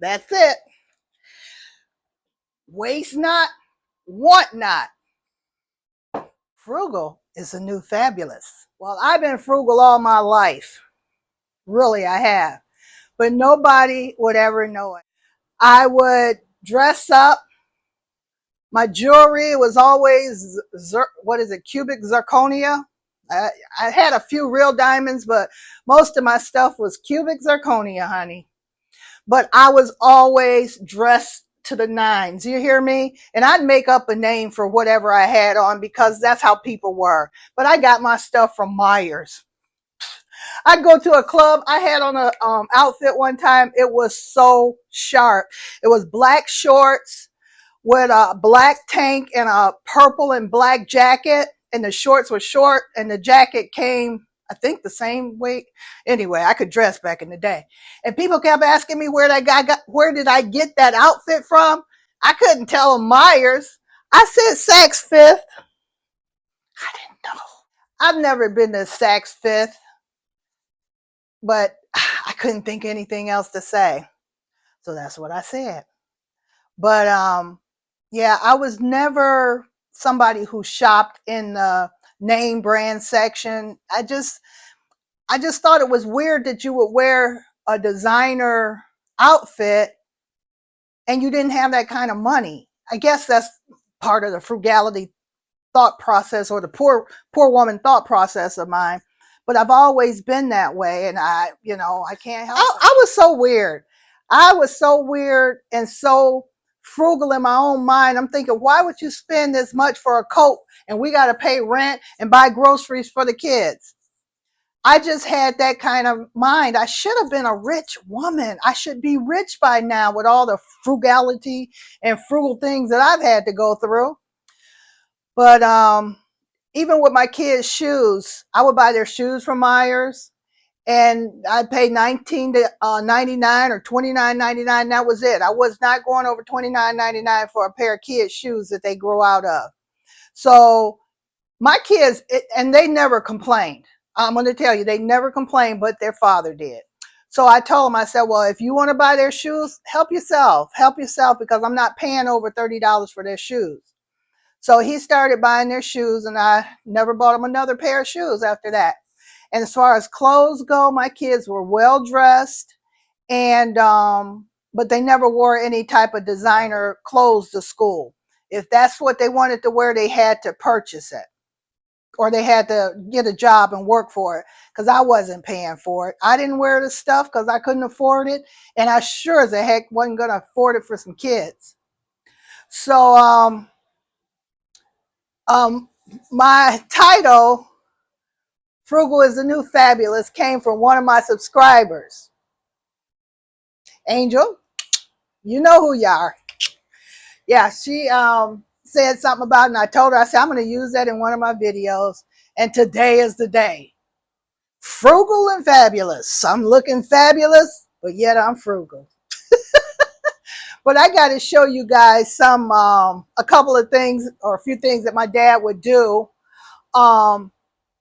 That's it. Waste not, want not. Frugal is the new fabulous. Well, I've been frugal all my life. Really, I have. But nobody would ever know it. I would dress up. My jewelry was always, cubic zirconia. I had a few real diamonds, but most of my stuff was cubic zirconia, honey. But I was always dressed to the nines. You hear me? And I'd make up a name for whatever I had on because that's how people were. But I got my stuff from Myers. I'd go to a club. I had on a outfit one time. It was so sharp. It was black shorts with a black tank and a purple and black jacket. And the shorts were short and the jacket came, I think, the same weight. Anyway, I could dress back in the day. And people kept asking me where did I get that outfit from? I couldn't tell them Myers. I said Saks Fifth. I didn't know. I've never been to Saks Fifth, but I couldn't think anything else to say. So that's what I said. But yeah, I was never somebody who shopped in the name brand section. I just thought it was weird that you would wear a designer outfit and you didn't have that kind of money. I guess that's part of the frugality thought process, or the poor woman thought process of mine. But I've always been that way, and I can't help it. I was so weird. I was so weird and so frugal in my own mind. I'm thinking, why would you spend this much for a coat and we got to pay rent and buy groceries for the kids? I just had that kind of mind. I should have been a rich woman. I should be rich by now with all the frugality and frugal things that I've had to go through. But even with my kids' shoes, I would buy their shoes from Myers, and I paid $19.99 or $29.99. That was it. I was not going over $29.99 for a pair of kids' shoes that they grew out of. So my kids, and they never complained. I'm going to tell you, they never complained, but their father did. So I told them, I said, well, if you want to buy their shoes, help yourself, because I'm not paying over $30 for their shoes. So he started buying their shoes, and I never bought them another pair of shoes after that. And as far as clothes go, my kids were well dressed, and but they never wore any type of designer clothes to school. If that's what they wanted to wear, they had to purchase it, or they had to get a job and work for it, because I wasn't paying for it. I didn't wear the stuff because I couldn't afford it, and I sure as the heck wasn't going to afford it for some kids. So my title, Frugal is the New Fabulous, came from one of my subscribers. Angel, you know who you are. Yeah, she said something about it, and I told her, I said, I'm going to use that in one of my videos, and today is the day. Frugal and fabulous. I'm looking fabulous, but yet I'm frugal. But I got to show you guys a couple of things, or a few things that my dad would do.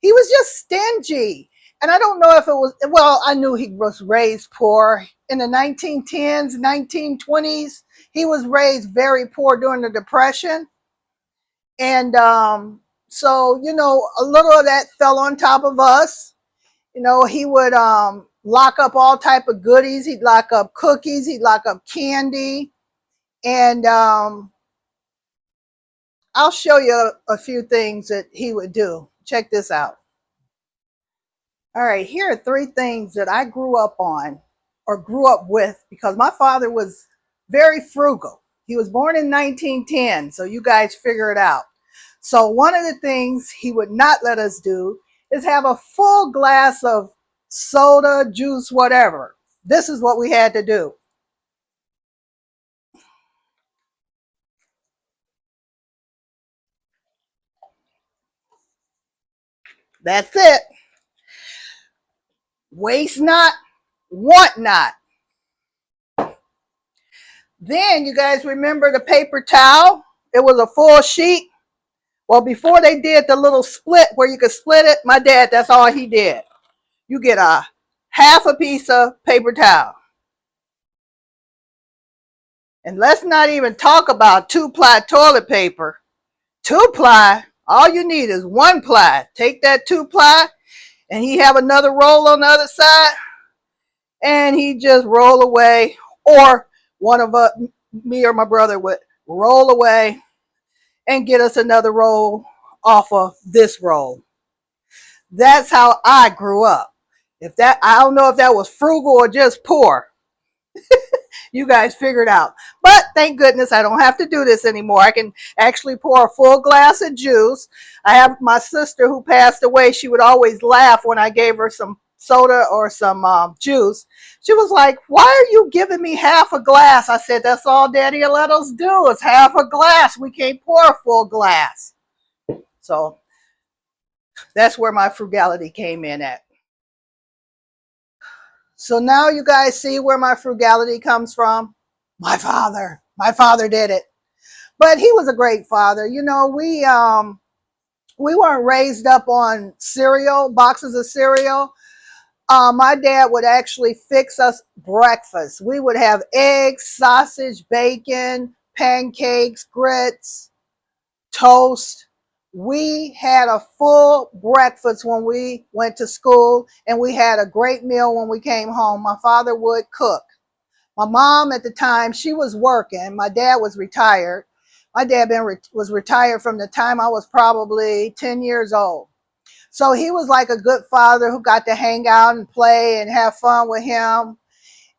He was just stingy. And I don't know if it was, well, I knew he was raised poor. In the 1910s, 1920s, he was raised very poor during the Depression. And so, a little of that fell on top of us. He would lock up all type of goodies. He'd lock up cookies. He'd lock up candy. And I'll show you a few things that he would do. Check this out. All right, here are 3 things that I grew up on, or grew up with, because my father was very frugal. He was born in 1910, so you guys figure it out. So one of the things he would not let us do is have a full glass of soda, juice, whatever. This is what we had to do. That's it. Waste not, want not. Then you guys remember the paper towel? It was a full sheet. Well, before they did the little split where you could split it, my dad, that's all he did. You get a half a piece of paper towel. And let's not even talk about 2-ply toilet paper. 2-ply, all you need is 1-ply. Take that 2-ply and he have another roll on the other side and he just roll away, or one of us, me or my brother, would roll away and get us another roll off of this roll. That's how I grew up. If that, I don't know if that was frugal or just poor. You guys figure it out. But thank goodness I don't have to do this anymore. I can actually pour a full glass of juice. I have my sister who passed away. She would always laugh when I gave her some soda or some juice. She was like, "Why are you giving me half a glass?" I said, "That's all Daddy will let us do is half a glass. We can't pour a full glass." So that's where my frugality came in at. So now you guys see where my frugality comes from. My father. My father did it. But he was a great father. You know, we weren't raised up on cereal, boxes of cereal. My dad would actually fix us breakfast. We would have eggs, sausage, bacon, pancakes, grits, toast. We had a full breakfast when we went to school, and we had a great meal when we came home. My father would cook. My mom at the time, she was working. My dad was retired. My dad was retired from the time I was probably 10 years old. So he was like a good father who got to hang out and play and have fun with him.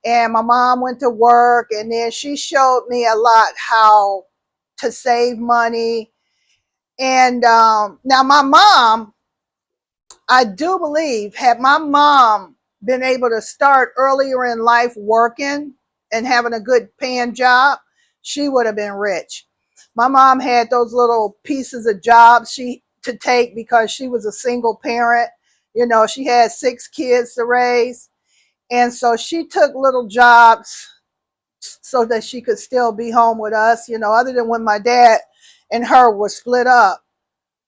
And my mom went to work, and then she showed me a lot how to save money. And now my mom, I do believe, had my mom been able to start earlier in life working and having a good paying job, she would have been rich. My mom had those little pieces of jobs to take because she was a single parent. You know, she had 6 kids to raise. And so she took little jobs so that she could still be home with us, you know, other than when my dad and her were split up.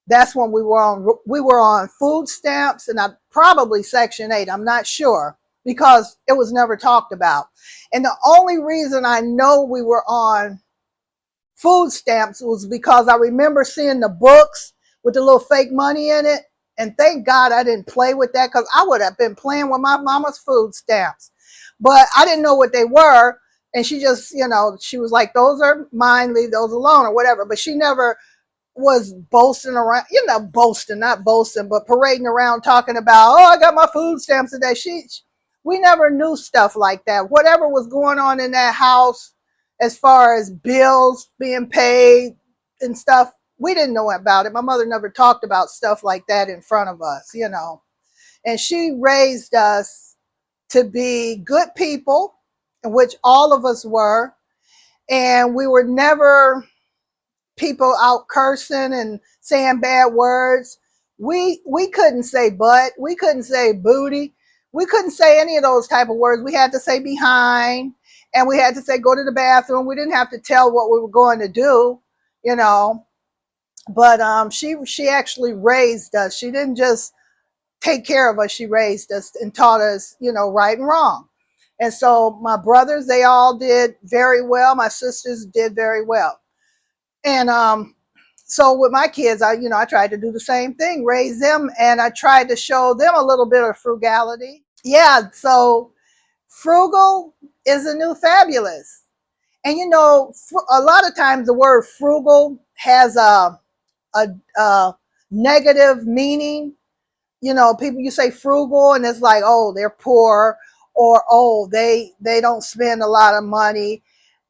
That's when we were on food stamps, and I probably Section 8. I'm not sure because it was never talked about. And the only reason I know we were on food stamps was because I remember seeing the books with the little fake money in it. And thank God I didn't play with that, because I would have been playing with my mama's food stamps. But I didn't know what they were. And she just, you know, she was like, "Those are mine, leave those alone," or whatever. But she never was boasting around, you know, boasting, not boasting, but parading around talking about, "Oh, I got my food stamps today." We never knew stuff like that. Whatever was going on in that house, as far as bills being paid and stuff, we didn't know about it. My mother never talked about stuff like that in front of us, you know. And she raised us to be good people, which all of us were. And we were never people out cursing and saying bad words. We couldn't say butt. We couldn't say booty. We couldn't say any of those type of words. We had to say behind, and we had to say go to the bathroom. We didn't have to tell what we were going to do, you know. But she actually raised us. She didn't just take care of us. She raised us and taught us, you know, right and wrong. And so my brothers, they all did very well. My sisters did very well. And so with my kids, I tried to do the same thing, raise them, and I tried to show them a little bit of frugality. Yeah, so frugal is a new fabulous. And you know, a lot of times the word frugal has a negative meaning. You know, people, you say frugal and it's like, oh, they're poor, or oh, they don't spend a lot of money.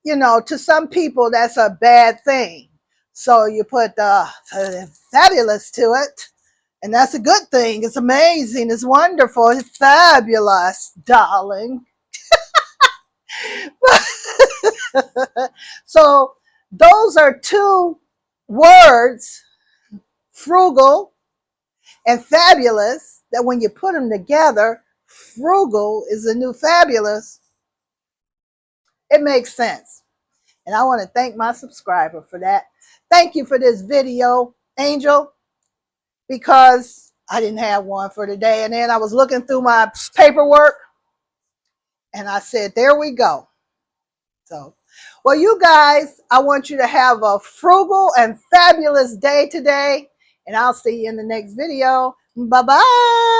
You know, to some people that's a bad thing. So you put the fabulous to it, and that's a good thing. It's amazing. It's wonderful. It's fabulous, darling. So those are two words, frugal and fabulous, that when you put them together, frugal is the new fabulous. It makes sense. And I want to thank my subscriber for that. Thank you for this video, Angel, because I didn't have one for today. And then I was looking through my paperwork and I said, there we go. So Well, you guys, I want you to have a frugal and fabulous day today, and I'll see you in the next video. Bye-bye.